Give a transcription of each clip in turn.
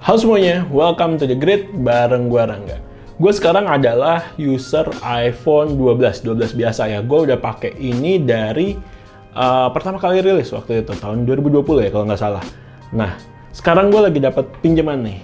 Halo semuanya, welcome to The Grid bareng gua Rangga. Gue sekarang adalah user iPhone 12 biasa ya. Gue udah pakai ini dari pertama kali rilis waktu itu, tahun 2020 ya kalau nggak salah. Nah, sekarang gue lagi dapat pinjaman nih.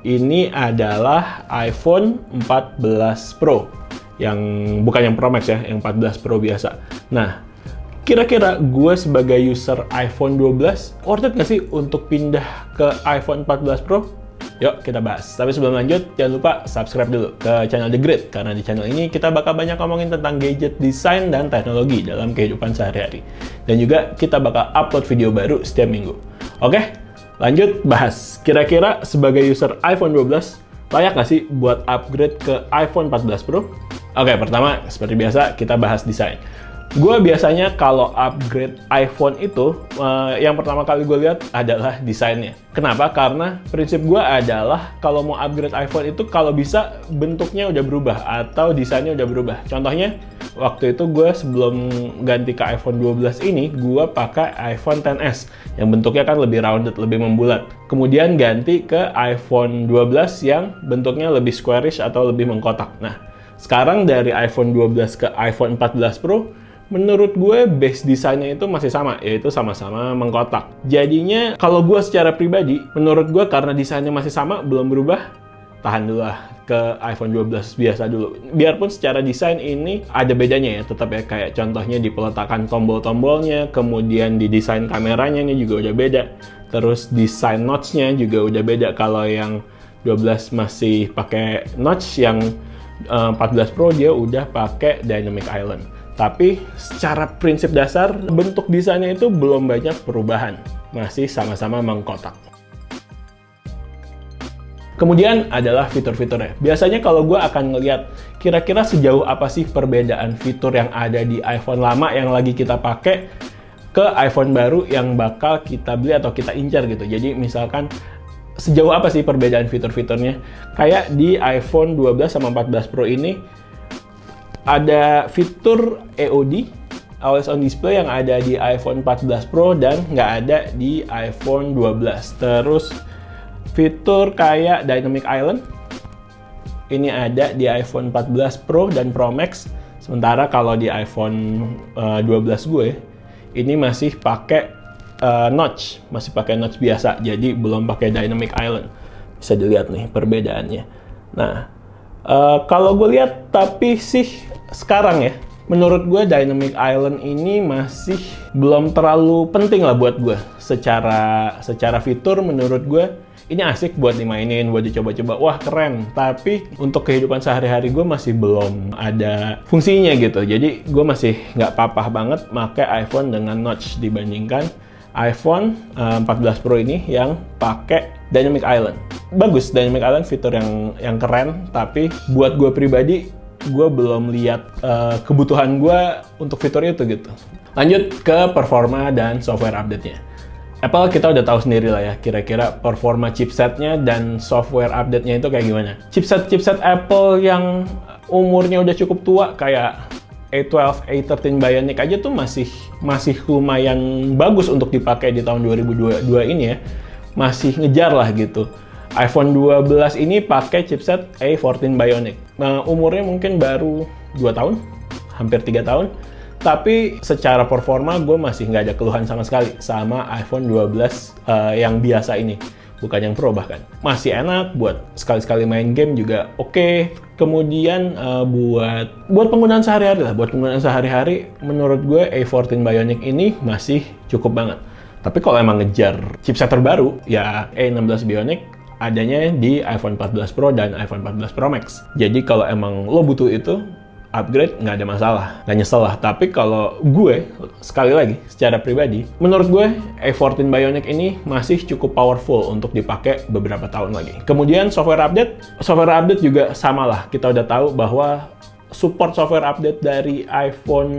Ini adalah iPhone 14 Pro. Yang bukan yang Pro Max ya, yang 14 Pro biasa. Nah, kira-kira gue sebagai user iPhone 12, worth it nggak sih untuk pindah ke iPhone 14 Pro? Yuk kita bahas. Tapi sebelum lanjut, jangan lupa subscribe dulu ke channel The Grid. Karena di channel ini kita bakal banyak ngomongin tentang gadget, desain, dan teknologi dalam kehidupan sehari-hari. Dan juga kita bakal upload video baru setiap minggu. Oke, lanjut bahas. Kira-kira sebagai user iPhone 12, layak nggak sih buat upgrade ke iPhone 14 Pro? Oke, pertama, seperti biasa, kita bahas desain. Gue biasanya kalau upgrade iPhone itu, yang pertama kali gue lihat adalah desainnya. Kenapa? Karena prinsip gue adalah kalau mau upgrade iPhone itu kalau bisa bentuknya udah berubah atau desainnya udah berubah. Contohnya, waktu itu gue sebelum ganti ke iPhone 12 ini, gue pakai iPhone XS yang bentuknya kan lebih rounded, lebih membulat. Kemudian ganti ke iPhone 12 yang bentuknya lebih squarish atau lebih mengkotak. Nah, sekarang dari iPhone 12 ke iPhone 14 Pro, menurut gue base desainnya itu masih sama, yaitu sama-sama mengkotak. Jadinya kalau gue secara pribadi, menurut gue karena desainnya masih sama, belum berubah, tahan dulu lah ke iPhone 12 biasa dulu. Biarpun secara desain ini ada bedanya ya, tetap ya, kayak contohnya di peletakan tombol-tombolnya, kemudian di desain kameranya ini juga udah beda. Terus desain notch-nya juga udah beda. Kalau yang 12 masih pakai notch, yang 14 Pro dia udah pakai Dynamic Island. Tapi secara prinsip dasar, bentuk desainnya itu belum banyak perubahan. Masih sama-sama mengkotak. Kemudian adalah fitur-fiturnya. Biasanya kalau gue akan ngeliat kira-kira sejauh apa sih perbedaan fitur yang ada di iPhone lama yang lagi kita pakai ke iPhone baru yang bakal kita beli atau kita incar gitu. Jadi misalkan sejauh apa sih perbedaan fitur-fiturnya? Kayak di iPhone 12 sama 14 Pro ini, ada fitur EOD, Always On Display, yang ada di iPhone 14 Pro dan nggak ada di iPhone 12. Terus fitur kayak Dynamic Island, ini ada di iPhone 14 Pro dan Pro Max. Sementara kalau di iPhone 12 gue, ini masih pakai notch, masih pakai notch biasa, jadi belum pakai Dynamic Island. Bisa dilihat nih perbedaannya. Nah, kalau gue lihat, tapi sih sekarang ya, menurut gue Dynamic Island ini masih belum terlalu penting lah buat gue. Secara fitur menurut gue ini asik buat dimainin, buat dicoba-coba, wah keren. Tapi untuk kehidupan sehari-hari gue masih belum ada fungsinya gitu. Jadi gue masih nggak papah banget pakai iPhone dengan notch dibandingkan iPhone 14 Pro ini yang pakai Dynamic Island. Bagus, Dynamic Island fitur yang keren, tapi buat gue pribadi, gue belum lihat kebutuhan gue untuk fitur itu gitu. Lanjut ke performa dan software update-nya. Apple kita udah tahu sendiri lah ya, kira-kira performa chipsetnya dan software update-nya itu kayak gimana. Chipset Apple yang umurnya udah cukup tua, kayak A12, A13 Bionic aja tuh masih lumayan bagus untuk dipakai di tahun 2022 ini ya. Masih ngejar lah gitu. iPhone 12 ini pakai chipset A14 Bionic. Nah, umurnya mungkin baru 2 tahun, hampir 3 tahun. Tapi secara performa gue masih nggak ada keluhan sama sekali sama iPhone 12 yang biasa ini. Bukan yang Pro bahkan. Masih enak buat sekali-sekali main game juga oke. Kemudian buat penggunaan sehari-hari lah. Buat penggunaan sehari-hari menurut gue A14 Bionic ini masih cukup banget. Tapi kalau emang ngejar chipset terbaru, ya A16 Bionic adanya di iPhone 14 Pro dan iPhone 14 Pro Max. Jadi kalau emang lo butuh itu, upgrade nggak ada masalah, nggak nyesel lah. Tapi kalau gue, sekali lagi, secara pribadi, menurut gue A14 Bionic ini masih cukup powerful untuk dipakai beberapa tahun lagi. Kemudian software update juga sama lah. Kita udah tahu bahwa support software update dari iPhone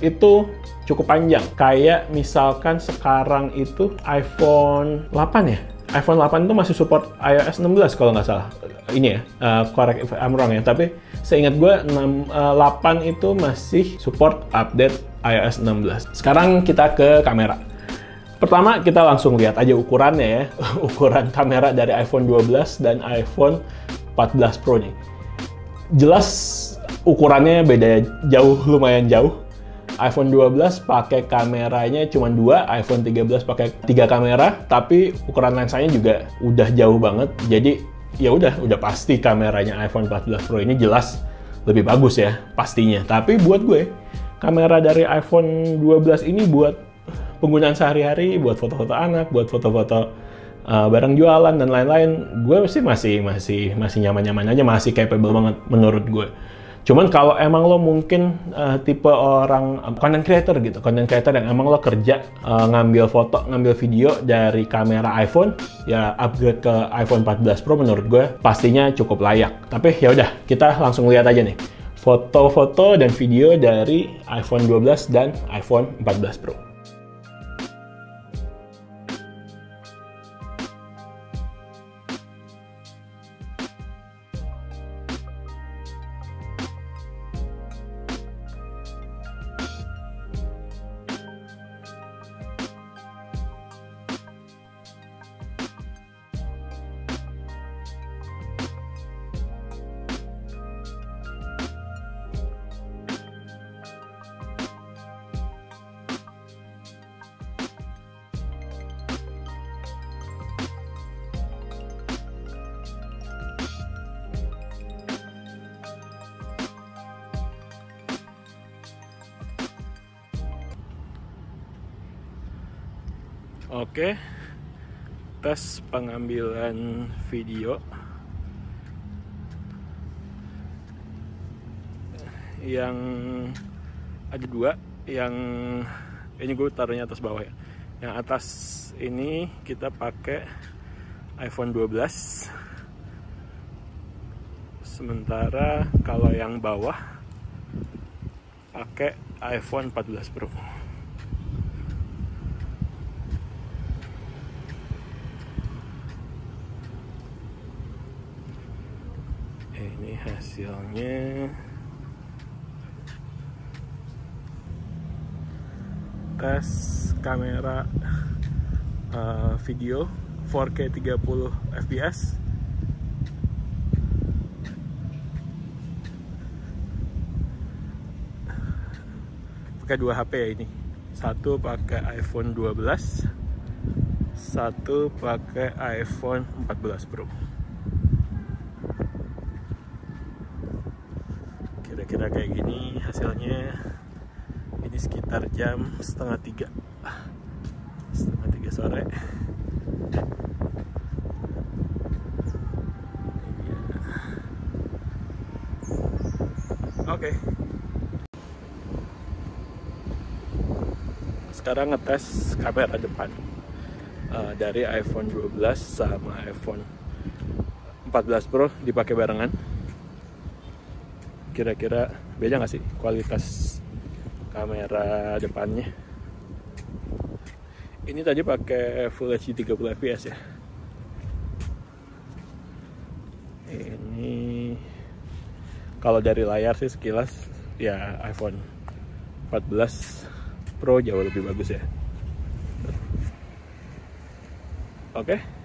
itu cukup panjang. Kayak misalkan sekarang itu iPhone 8 ya? iPhone 8 itu masih support iOS 16 kalau nggak salah. Ini ya, correct if I'm wrong ya. Tapi seingat gue 8 itu masih support update iOS 16. Sekarang kita ke kamera. Pertama, kita langsung lihat aja ukurannya ya. Ukuran kamera dari iPhone 12 dan iPhone 14 Pro nih. Jelas ukurannya beda jauh, lumayan jauh. iPhone 12 pakai kameranya cuma 2, iPhone 13 pakai 3 kamera, tapi ukuran lensanya juga udah jauh banget. Jadi ya udah pasti kameranya iPhone 14 Pro ini jelas lebih bagus ya, pastinya. Tapi buat gue, kamera dari iPhone 12 ini buat penggunaan sehari-hari, buat foto-foto anak, buat foto-foto barang jualan dan lain-lain, gue sih masih nyaman-nyaman aja, masih capable banget menurut gue. Cuman kalau emang lo mungkin tipe orang content creator gitu, content creator yang emang lo kerja ngambil foto, ngambil video dari kamera iPhone, ya upgrade ke iPhone 14 Pro menurut gue pastinya cukup layak. Tapi ya udah, kita langsung lihat aja nih foto-foto dan video dari iPhone 12 dan iPhone 14 Pro. Oke, tes pengambilan video yang ada 2, yang ini gue taruhnya atas bawah ya. Yang atas ini kita pakai iPhone 12, sementara kalau yang bawah pakai iPhone 14 Pro. Ini hasilnya. Tes kamera video 4K 30 fps. Pakai 2 HP ya ini. Satu pakai iPhone 12, satu pakai iPhone 14 Pro. Kira-kira kayak gini hasilnya. Ini sekitar jam setengah 3 sore. Oke. Sekarang ngetes kamera depan dari iPhone 12 sama iPhone 14 Pro dipakai barengan. Kira-kira beda nggak sih kualitas kamera depannya? Ini tadi pakai Full HD 30 fps ya. Ini kalau dari layar sih sekilas ya iPhone 14 Pro jauh lebih bagus ya. Oke.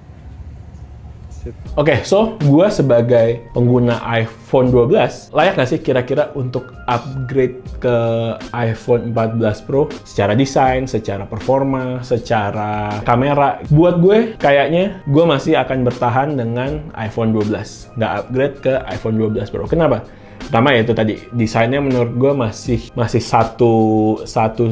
Oke, so gue sebagai pengguna iPhone 12 layak nggak sih kira-kira untuk upgrade ke iPhone 14 Pro secara desain, secara performa, secara kamera? Buat gue kayaknya gue masih akan bertahan dengan iPhone 12, nggak upgrade ke iPhone 12 Pro. Kenapa? Pertama yaitu tadi, desainnya menurut gue masih satu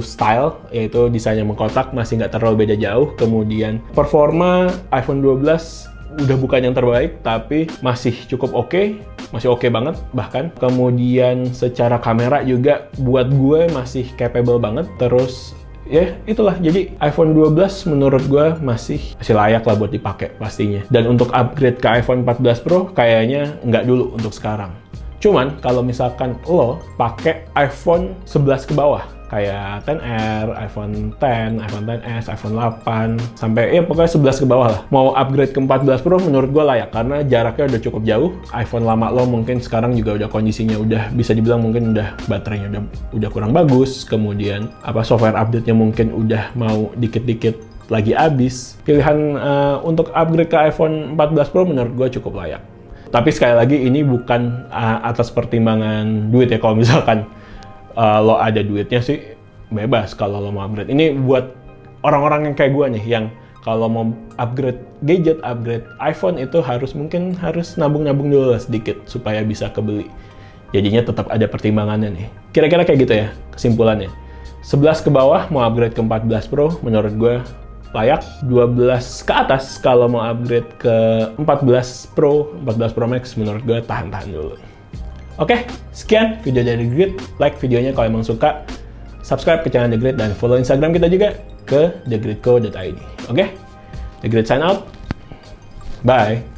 style, yaitu desainnya mengkotak, masih nggak terlalu beda jauh. Kemudian performa iPhone 12 udah bukan yang terbaik, tapi masih cukup oke, masih oke banget bahkan. Kemudian secara kamera juga buat gue masih capable banget. Terus ya itulah, jadi iPhone 12 menurut gue masih layak lah buat dipakai pastinya. Dan untuk upgrade ke iPhone 14 Pro kayaknya nggak dulu untuk sekarang. Cuman kalau misalkan lo pakai iPhone 11 ke bawah, kayak XR, iPhone X, iPhone XS, iPhone 8, sampai ya pokoknya 11 ke bawah lah. Mau upgrade ke 14 Pro menurut gue layak, karena jaraknya udah cukup jauh. iPhone lama lo mungkin sekarang juga udah kondisinya udah bisa dibilang mungkin udah baterainya udah kurang bagus. Kemudian software update-nya mungkin udah mau dikit-dikit lagi habis, pilihan untuk upgrade ke iPhone 14 Pro menurut gue cukup layak. Tapi sekali lagi ini bukan atas pertimbangan duit ya. Kalau misalkan lo ada duitnya sih bebas kalau lo mau upgrade. Ini buat orang-orang yang kayak gue nih, yang kalau mau upgrade gadget, upgrade iPhone itu mungkin harus nabung-nabung dulu sedikit supaya bisa kebeli. Jadinya tetap ada pertimbangannya nih. Kira-kira kayak gitu ya kesimpulannya. 11 ke bawah mau upgrade ke 14 Pro menurut gue layak. 12 ke atas kalau mau upgrade ke 14 Pro, 14 Pro Max menurut gue tahan-tahan dulu. Oke, sekian video dari The Grid. Like videonya kalau emang suka. Subscribe ke channel The Grid dan follow Instagram kita juga ke thegridco.id. Oke? The Grid sign out. Bye.